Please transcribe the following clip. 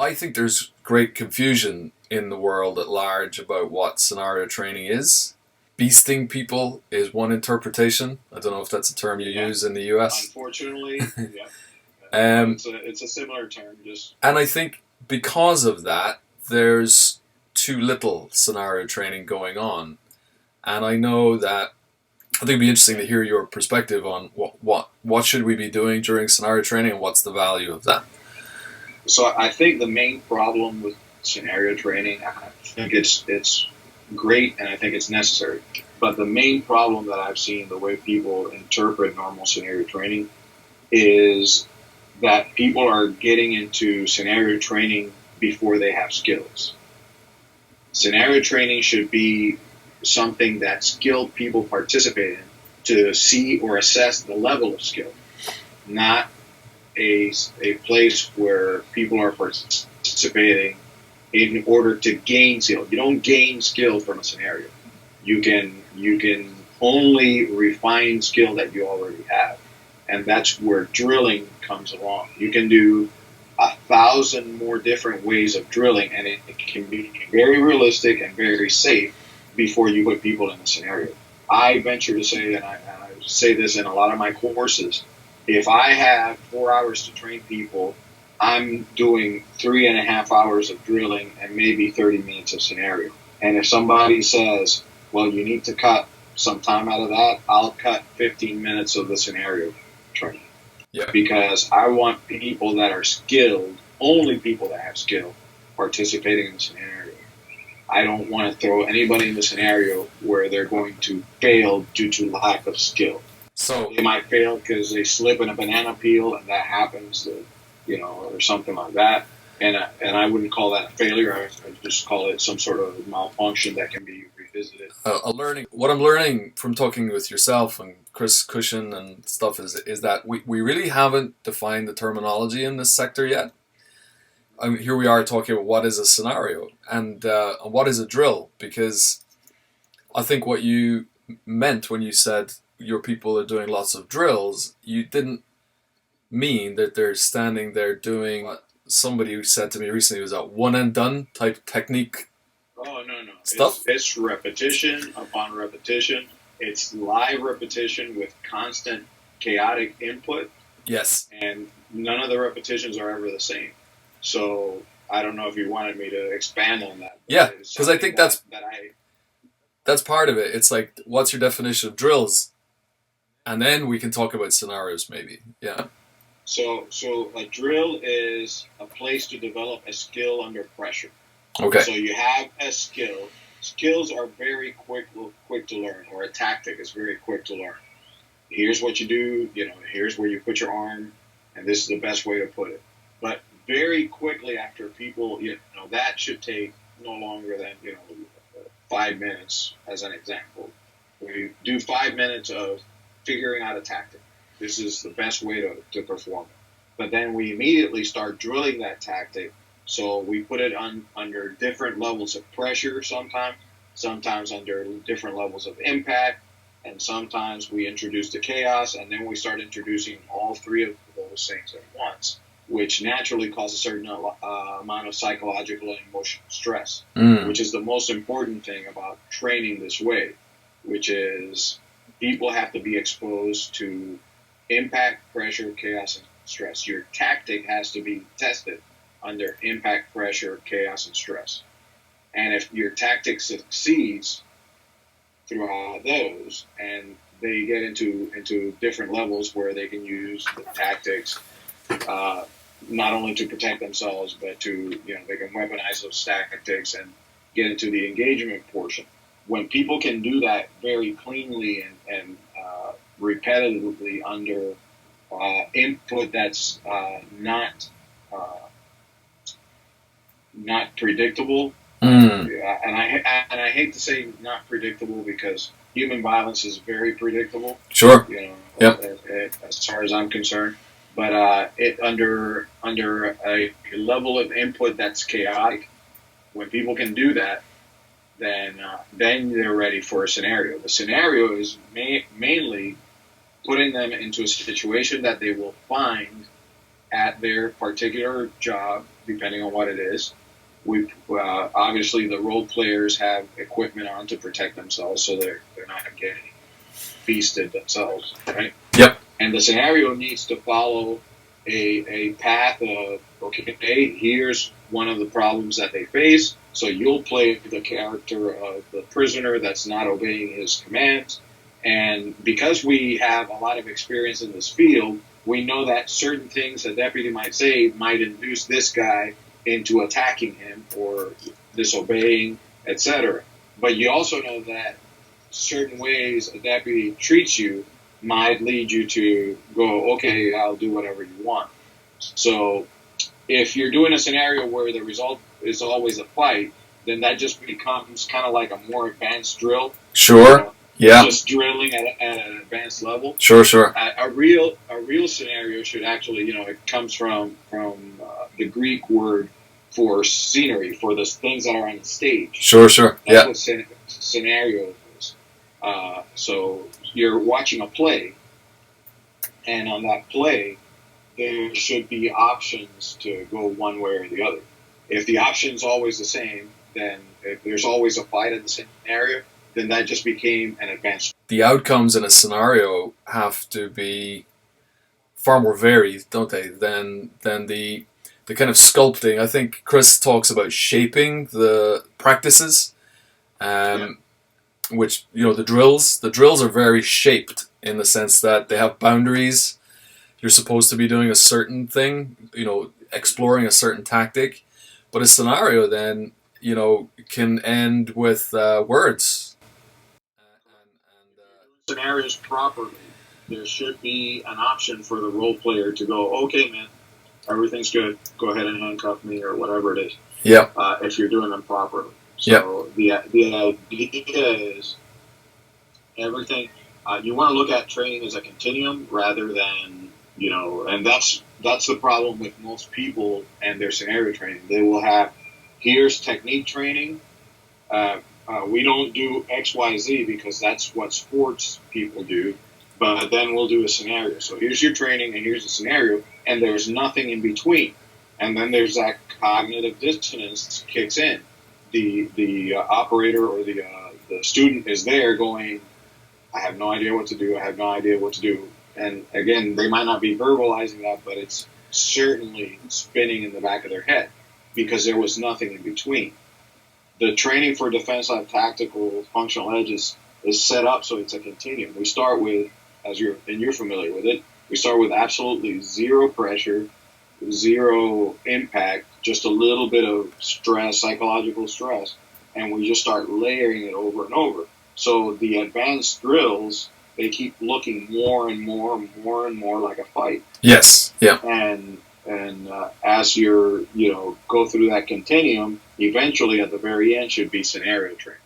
I think there's great confusion in the world at large about what scenario training is. Beasting people is one interpretation. I don't know if that's a term you use in the US. Unfortunately, yeah. Um, It's a similar term. Just and I think because of that, there's too little scenario training going on. And I know that I think it'd be interesting to hear your perspective on what should we be doing during scenario training and what's the value of that. so I think the main problem with scenario training, I think it's great and I think it's necessary. But the main problem that I've seen the way people interpret normal scenario training is that people are getting into scenario training before they have skills. Scenario training should be something that skilled people participate in to see or assess the level of skill, not a place where people are participating in order to gain skill. You don't gain skill from a scenario. You can only refine skill that you already have, and that's where drilling comes along. You can do 1,000 more different ways of drilling, and it can be very realistic and very safe before you put people in the scenario. I venture to say, and I say this in a lot of my courses, if I have 4 hours to train people, I'm doing 3.5 hours of drilling and maybe 30 minutes of scenario. And if somebody says, well, you need to cut some time out of that, I'll cut 15 minutes of the scenario training. Yeah. Because I want people that are skilled, only people that have skill, participating in the scenario. I don't want to throw anybody in the scenario where they're going to fail due to lack of skill. So They might fail because they slip in a banana peel, and that happens, or something like that. And I wouldn't call that a failure. I just call it some sort of malfunction that can be revisited. what I'm learning from talking with yourself and Chris Cushion and stuff is that we really haven't defined the terminology in this sector yet. I mean, here we are talking about what is a scenario and what is a drill, because I think what you meant when you said your people are doing lots of drills, you didn't mean that they're standing there doing what somebody who said to me recently was that one and done type technique. Oh, no. Stuff? It's repetition upon repetition. It's live repetition with constant chaotic input, Yes. and none of the repetitions are ever the same. So I don't know if you wanted me to expand on that. Yeah, because I think that's that's part of it. It's like, what's your definition of drills? And then we can talk about scenarios maybe. Yeah. So a drill is a place to develop a skill under pressure. Okay. So you have a skill. Skills are very quick to learn, or a tactic is very quick to learn. Here's what you do, here's where you put your arm, and this is the best way to put it. But very quickly after people, that should take no longer than, 5 minutes as an example. We do 5 minutes of figuring out a tactic. This is the best way to perform it. But then we immediately start drilling that tactic. So we put it under different levels of pressure sometimes under different levels of impact, and sometimes we introduce the chaos, and then we start introducing all three of those things at once, which naturally causes a certain amount of psychological and emotional stress, which is the most important thing about training this way, which is people have to be exposed to impact, pressure, chaos, and stress. Your tactic has to be tested under impact, pressure, chaos, and stress. And if your tactic succeeds throughout those, and they get into different levels where they can use the tactics not only to protect themselves, but to, they can weaponize those tactics and get into the engagement portion. When people can do that very cleanly and repetitively under input that's not predictable. And I hate to say not predictable, because human violence is very predictable. Sure. As far as I'm concerned. But it under a level of input that's chaotic, when people can do that, then they're ready for a scenario. The scenario is mainly putting them into a situation that they will find at their particular job, depending on what it is. We obviously the role players have equipment on to protect themselves, so they're not getting feasted themselves, right? Yep. And the scenario needs to follow a path of, okay, here's one of the problems that they face. So you'll play the character of the prisoner that's not obeying his commands. And because we have a lot of experience in this field, we know that certain things a deputy might say might induce this guy into attacking him or disobeying, etc. But you also know that certain ways a deputy treats you might lead you to go, okay, I'll do whatever you want. So if you're doing a scenario where the result is always a fight, then that just becomes kind of like a more advanced drill. Sure. You know, yeah. Just drilling at an advanced level. Sure, sure. A real scenario should actually, it comes from the Greek word for scenery, for the things that are on the stage. Sure, sure. That's what scenario is. So you're watching a play, and on that play, there should be options to go one way or the other. If the option's always the same, then if there's always a fight in the scenario, then that just became an advanced. The outcomes in a scenario have to be far more varied, don't they, than the kind of sculpting. I think Chris talks about shaping the practices, which, the drills are very shaped in the sense that they have boundaries. You're supposed to be doing a certain thing, exploring a certain tactic, but a scenario then, can end with words. Scenarios properly, there should be an option for the role player to go, okay, man, everything's good. Go ahead and handcuff me or whatever it is. Yeah. If you're doing them properly. So the idea is everything. You want to look at training as a continuum rather than and that's the problem with most people and their scenario training. They will have, here's technique training. We don't do X, Y, Z because that's what sports people do. But then we'll do a scenario. So here's your training and here's the scenario, and there's nothing in between. And then there's that cognitive dissonance kicks in. The operator or the student is there going, I have no idea what to do. I have no idea what to do. And again, they might not be verbalizing that, but it's certainly spinning in the back of their head because there was nothing in between. The training for Defense Lab Tactical Functional Edges is set up so it's a continuum. We start with, you're familiar with it, we start with absolutely zero pressure, zero impact, just a little bit of stress, psychological stress, and we just start layering it over and over. So the advanced drills, they keep looking more and more and more and more like a fight. Yes. Yeah. And as you're, go through that continuum, eventually at the very end should be scenario training.